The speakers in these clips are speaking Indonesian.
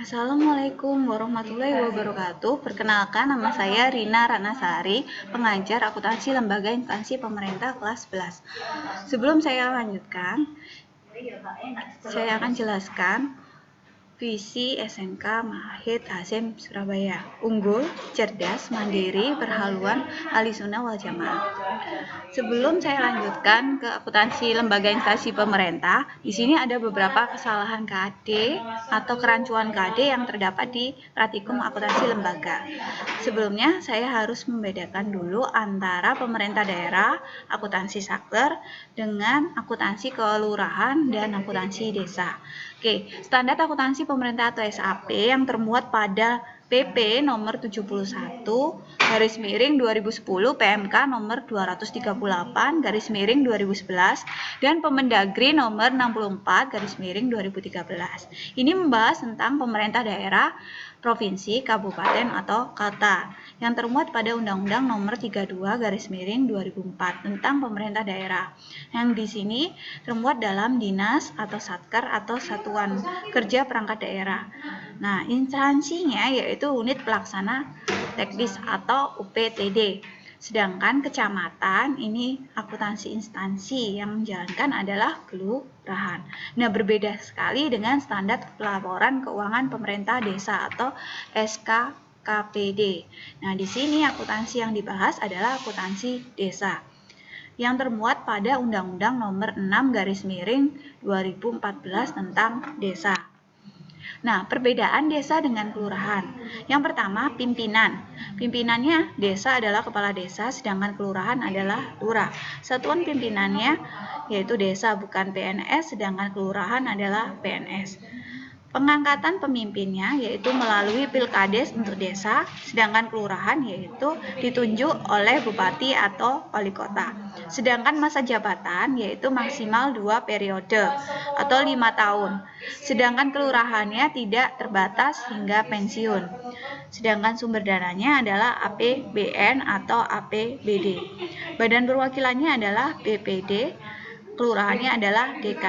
Assalamualaikum warahmatullahi wabarakatuh. Perkenalkan, nama saya Rina Ranasari, pengajar akuntansi lembaga instansi pemerintah kelas 11. Sebelum saya lanjutkan, saya akan jelaskan visi SMK Mahid Hasyim Surabaya. Unggul, cerdas, mandiri, berhaluan, ahli sunnah wal jamaah. Sebelum saya lanjutkan ke akuntansi lembaga instansi pemerintah, di sini ada beberapa kesalahan KD atau kerancuan KD yang terdapat di Pratikum Akuntansi Lembaga. Sebelumnya, saya harus membedakan dulu antara pemerintah daerah, akuntansi saker, dengan akuntansi kelurahan dan akuntansi desa. Oke, standar akuntansi pemerintah atau SAP yang termuat pada PP nomor 71 garis miring 2010 PMK nomor 238 garis miring 2011 dan Pemendagri nomor 64 garis miring 2013. Ini membahas tentang pemerintah daerah, provinsi, kabupaten atau kota yang termuat pada Undang-Undang nomor 32 garis miring 2004 tentang pemerintah daerah. Yang di sini termuat dalam dinas atau satker atau satuan kerja perangkat daerah. Nah, instansinya yaitu unit pelaksana teknis atau UPTD. Sedangkan kecamatan ini akuntansi instansi yang menjalankan adalah kelurahan. Nah, berbeda sekali dengan standar pelaporan keuangan pemerintah desa atau SKKPD. Nah, di sini akuntansi yang dibahas adalah akuntansi desa yang termuat pada Undang-Undang nomor 6 garis miring 2014 tentang desa. Nah, perbedaan desa dengan kelurahan. Yang pertama, pimpinan. Pimpinannya desa adalah kepala desa, sedangkan kelurahan adalah lurah. Satuan pimpinannya yaitu desa bukan PNS, sedangkan kelurahan adalah PNS. Pengangkatan pemimpinnya yaitu melalui pilkades untuk desa, sedangkan kelurahan yaitu ditunjuk oleh bupati atau wali kota. Sedangkan masa jabatan yaitu maksimal 2 periode atau 5 tahun. Sedangkan kelurahannya tidak terbatas hingga pensiun. Sedangkan sumber dananya adalah APBN atau APBD. Badan perwakilannya adalah BPD. Kelurahannya adalah DK.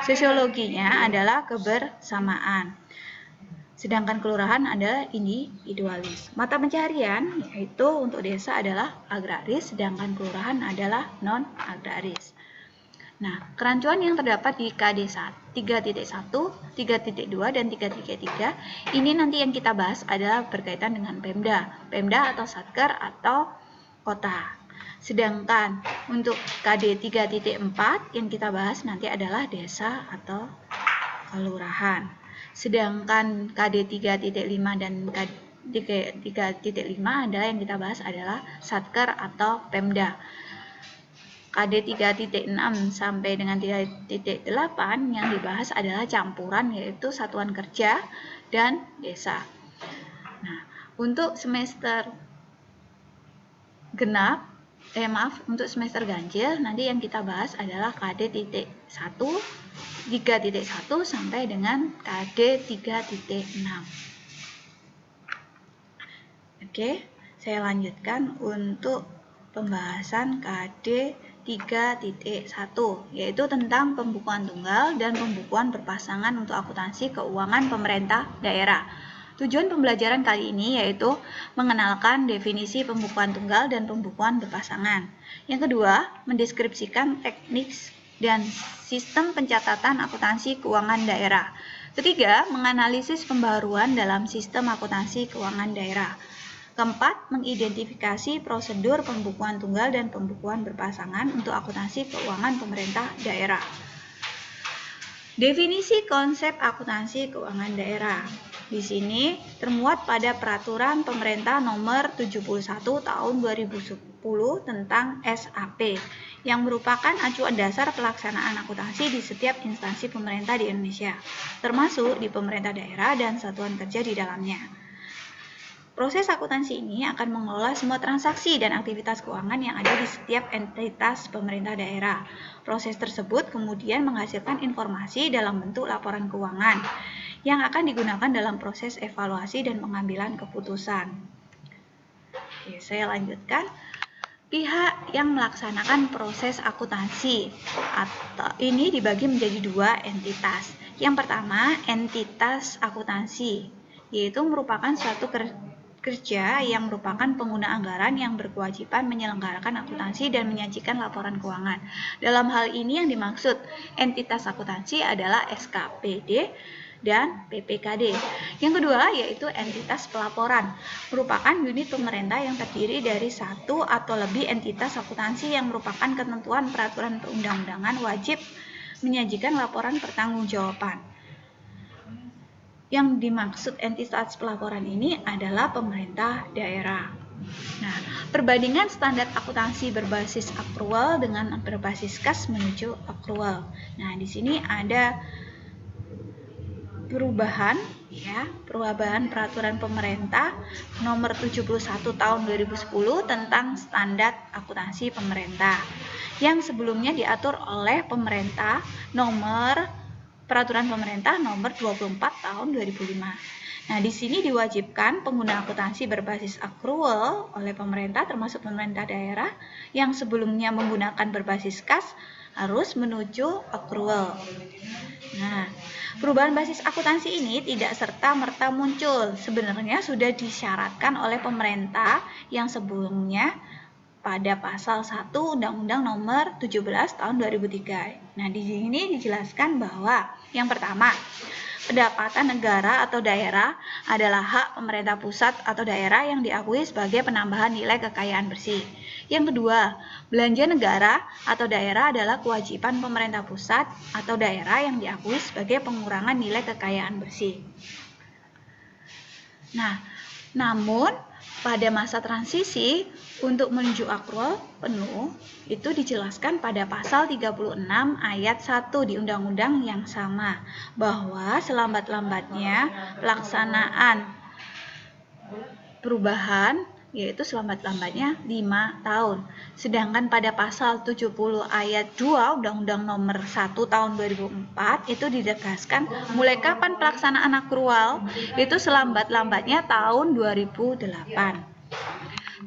Sosiologinya adalah kebersamaan. Sedangkan kelurahan adalah individualis. Mata pencarian yaitu untuk desa adalah agraris, sedangkan kelurahan adalah non-agraris. Nah, kerancuan yang terdapat di KD 3.1, 3.2, dan 3.3 ini nanti yang kita bahas adalah berkaitan dengan Pemda atau satker atau kota. Sedangkan untuk KD 3.4 yang kita bahas nanti adalah desa atau kelurahan. Sedangkan KD 3.5 dan KD 3.5 adalah yang kita bahas adalah satker atau Pemda. KD 3.6 sampai dengan 3.8 yang dibahas adalah campuran yaitu satuan kerja dan desa. Nah, untuk semester genap untuk semester ganjil nanti yang kita bahas adalah KD 1, 3.1 sampai dengan KD 3.6. Oke, saya lanjutkan untuk pembahasan KD 3.1 yaitu tentang pembukuan tunggal dan pembukuan berpasangan untuk akuntansi keuangan pemerintah daerah. Tujuan pembelajaran kali ini yaitu mengenalkan definisi pembukuan tunggal dan pembukuan berpasangan. Yang kedua, mendeskripsikan teknik dan sistem pencatatan akuntansi keuangan daerah. Ketiga, menganalisis pembaruan dalam sistem akuntansi keuangan daerah. Keempat, mengidentifikasi prosedur pembukuan tunggal dan pembukuan berpasangan untuk akuntansi keuangan pemerintah daerah. Definisi konsep akuntansi keuangan daerah. Di sini termuat pada Peraturan Pemerintah Nomor 71 Tahun 2010 tentang SAP yang merupakan acuan dasar pelaksanaan akuntansi di setiap instansi pemerintah di Indonesia, termasuk di pemerintah daerah dan satuan kerja di dalamnya. Proses akuntansi ini akan mengelola semua transaksi dan aktivitas keuangan yang ada di setiap entitas pemerintah daerah. Proses tersebut kemudian menghasilkan informasi dalam bentuk laporan keuangan yang akan digunakan dalam proses evaluasi dan pengambilan keputusan. Oke, saya lanjutkan. Pihak yang melaksanakan proses akuntansi atau ini dibagi menjadi dua entitas. Yang pertama, entitas akuntansi yaitu merupakan suatu kerja yang merupakan pengguna anggaran yang berkewajiban menyelenggarakan akuntansi dan menyajikan laporan keuangan. Dalam hal ini yang dimaksud entitas akuntansi adalah SKPD dan PPKD. Yang kedua yaitu entitas pelaporan, merupakan unit pemerintah yang terdiri dari satu atau lebih entitas akuntansi yang merupakan ketentuan peraturan perundang-undangan wajib menyajikan laporan pertanggungjawaban. Yang dimaksud entitas pelaporan ini adalah pemerintah daerah. Nah, perbandingan standar akuntansi berbasis accrual dengan berbasis kas menuju accrual. Nah, di sini ada perubahan peraturan pemerintah nomor 71 tahun 2010 tentang standar akuntansi pemerintah yang sebelumnya diatur oleh peraturan pemerintah nomor 24 tahun 2005. Nah, di sini diwajibkan pengguna akuntansi berbasis accrual oleh pemerintah termasuk pemerintah daerah yang sebelumnya menggunakan berbasis kas harus menuju accrual. Nah, perubahan basis akuntansi ini tidak serta-merta muncul. Sebenarnya sudah disyaratkan oleh pemerintah yang sebelumnya pada pasal 1 Undang-Undang Nomor 17 Tahun 2003. Nah, di sini dijelaskan bahwa yang pertama, pendapatan negara atau daerah adalah hak pemerintah pusat atau daerah yang diakui sebagai penambahan nilai kekayaan bersih. Yang kedua, belanja negara atau daerah adalah kewajiban pemerintah pusat atau daerah yang diakui sebagai pengurangan nilai kekayaan bersih. Nah, namun pada masa transisi untuk menuju accrual penuh itu dijelaskan pada pasal 36 ayat 1 di undang-undang yang sama bahwa selambat-lambatnya pelaksanaan perubahan yaitu selambat-lambatnya 5 tahun. Sedangkan pada pasal 70 ayat 2 Undang-Undang Nomor 1 Tahun 2004 itu ditegaskan mulai kapan pelaksanaan accrual itu selambat-lambatnya tahun 2008.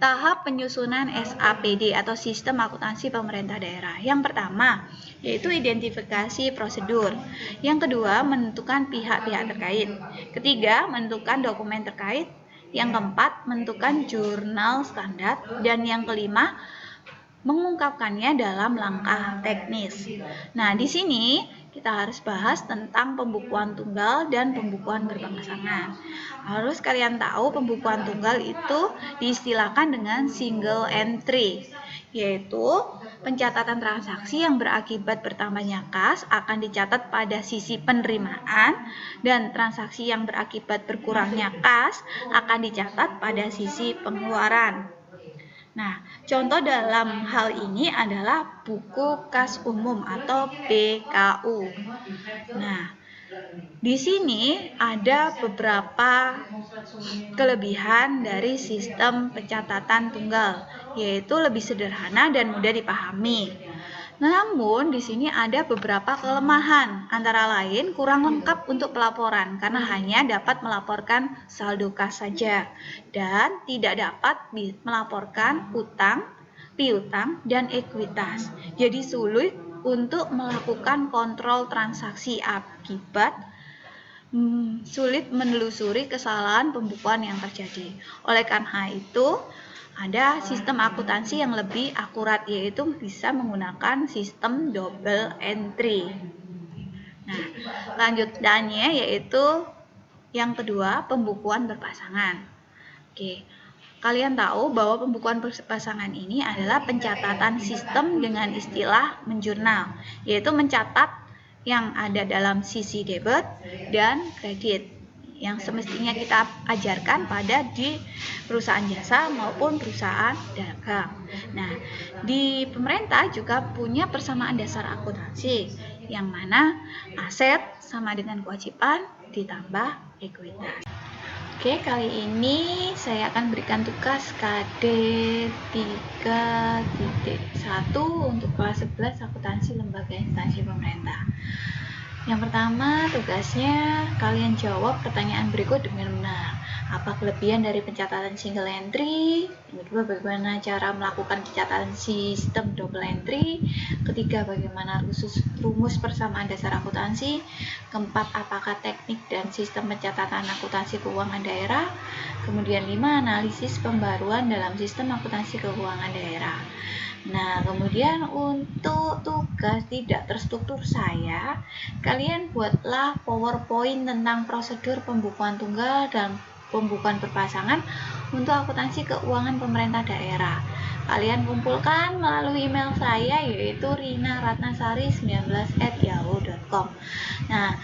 Tahap penyusunan SAPD atau Sistem Akuntansi Pemerintah Daerah. Yang pertama yaitu identifikasi prosedur. Yang kedua menentukan pihak-pihak terkait. Ketiga menentukan dokumen terkait. Yang keempat, menentukan jurnal standar. Dan yang kelima, mengungkapkannya dalam langkah teknis. Nah, di sini kita harus bahas tentang pembukuan tunggal dan pembukuan berpasangan. Harus kalian tahu pembukuan tunggal itu diistilahkan dengan single entry, yaitu pencatatan transaksi yang berakibat bertambahnya kas akan dicatat pada sisi penerimaan dan transaksi yang berakibat berkurangnya kas akan dicatat pada sisi pengeluaran. Nah, contoh dalam hal ini adalah buku kas umum atau BKU. Nah, di sini ada beberapa kelebihan dari sistem pencatatan tunggal, yaitu lebih sederhana dan mudah dipahami. Namun, di sini ada beberapa kelemahan, antara lain kurang lengkap untuk pelaporan karena hanya dapat melaporkan saldo kas saja dan tidak dapat melaporkan utang, piutang, dan ekuitas. Jadi sulit untuk melakukan kontrol transaksi akibat sulit menelusuri kesalahan pembukuan yang terjadi. Oleh karena itu, ada sistem akuntansi yang lebih akurat, yaitu bisa menggunakan sistem double entry. Nah, lanjutannya yaitu yang kedua, pembukuan berpasangan. Oke, kalian tahu bahwa pembukuan berpasangan ini adalah pencatatan sistem dengan istilah menjurnal, yaitu mencatat yang ada dalam sisi debit dan kredit yang semestinya kita ajarkan pada di perusahaan jasa maupun perusahaan dagang. Nah, di pemerintah juga punya persamaan dasar akuntansi, yang mana aset sama dengan kewajiban ditambah ekuitas. Oke, kali ini saya akan berikan tugas KD 3.1 untuk kelas 11 akuntansi lembaga instansi pemerintah. Yang pertama, tugasnya kalian jawab pertanyaan berikut dengan benar. apa kelebihan dari pencatatan single entry, yang kedua bagaimana cara melakukan pencatatan sistem double entry, ketiga bagaimana rumus persamaan dasar akuntansi, keempat apakah teknik dan sistem pencatatan akuntansi keuangan daerah, kemudian 5 analisis pembaruan dalam sistem akuntansi keuangan daerah. Nah, kemudian untuk tugas tidak terstruktur saya, kalian buatlah PowerPoint tentang prosedur pembukuan tunggal dan pembukuan berpasangan untuk akuntansi keuangan pemerintah daerah. Kalian kumpulkan melalui email saya, yaitu rinaratnasari19@yahoo.com. Nah,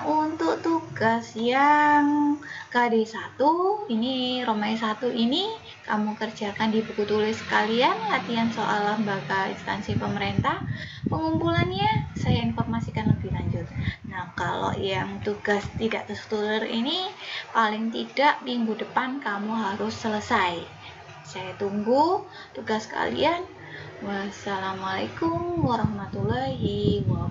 untuk tugas yang KD1 ini, Romai 1 ini kamu kerjakan di buku tulis kalian, latihan soal lembaga instansi pemerintah. Pengumpulannya saya informasikan lebih lanjut. Nah, kalau yang tugas tidak terstruktur ini paling tidak minggu depan kamu harus selesai. Saya tunggu tugas kalian. Wassalamualaikum warahmatullahi wabarakatuh.